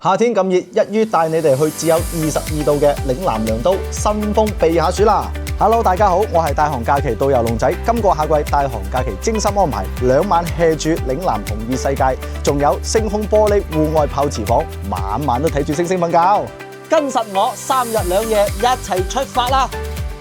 夏天咁熱，一於帶你哋去只有22度嘅嶺南良都新豐避下暑啦！Hello， 大家好，我係大韓假期導遊龍仔。今個夏季大韓假期精心安排2晚 hea 住嶺南同異世界，仲有星空玻璃戶外泡池房，晚晚都睇住星星瞓覺。跟實我3日2夜一齊出發啦！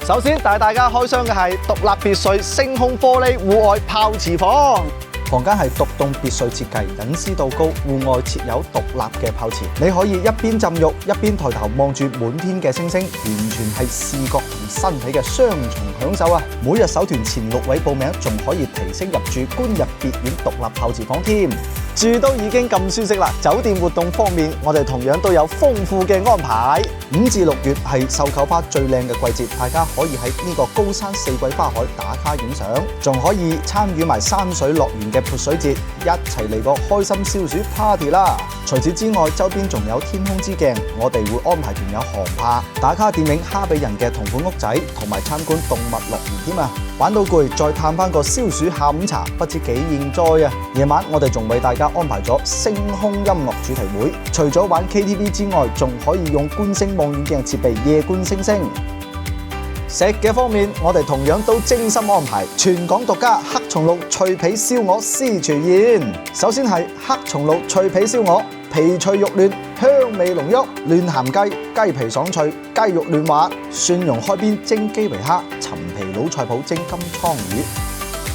首先帶大家開箱嘅係獨立別墅星空玻璃戶外泡池房。房間係獨棟別墅設計，隱私度高，戶外設有獨立嘅泡池，你可以一邊浸浴一邊抬頭望住滿天嘅星星，完全係視覺同身體嘅雙重享受啊！每日首團前6位報名，仲可以提升入住觀日別院獨立泡池房添。住都已經咁舒適啦，酒店活動方面，我哋同樣都有豐富嘅安排。5至6月係繡球花最靚嘅季節，大家可以喺呢個高山4季花海打卡影相，仲可以參與埋山水樂園嘅潑水節，一齊嚟個開心消暑 party 啦！除此之外，周邊仲有天空之鏡，我哋會安排團友航拍、打卡電影《哈比人》嘅同款屋仔，同埋參觀動物樂園添啊！玩到攰，再嘆翻個消暑下午茶，不知幾應哉啊！夜晚我哋仲為大家安排咗星空音樂主題會，除咗玩 KTV 之外，仲可以用觀星望遠鏡設備夜觀星星。食嘅方面，我哋同樣都精心安排全港獨家黑松露脆皮燒鵝私廚宴。首先係黑松露脆皮燒鵝，皮脆肉嫩，香味濃郁，嫩鹹雞，雞皮爽脆，雞肉嫩滑，蒜蓉開邊蒸基圍蝦，陳皮老菜脯蒸金槍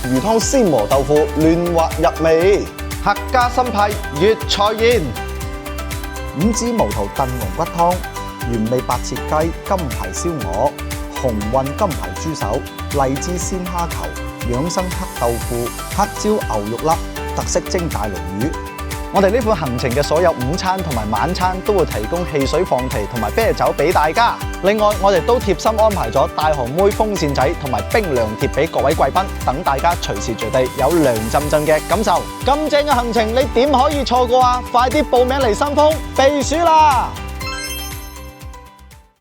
魚，魚湯鮮磨豆腐嫩滑入味，客家新派粵菜宴，5指毛肚燉龍骨湯，原味白切雞，金牌燒鵝，紅運金牌豬手，荔枝鮮蝦球，養生黑豆腐，黑椒牛肉粒，特色蒸大鱸魚。我哋呢款行程嘅所有午餐同埋晚餐都會提供汽水放題同埋啤酒俾大家。另外，我哋都貼心安排咗大韓妹風扇仔同埋冰涼貼俾各位貴賓，等大家隨時隨地有涼浸浸嘅感受。咁正嘅行程，你點可以錯過啊？快啲報名嚟新豐避暑啦！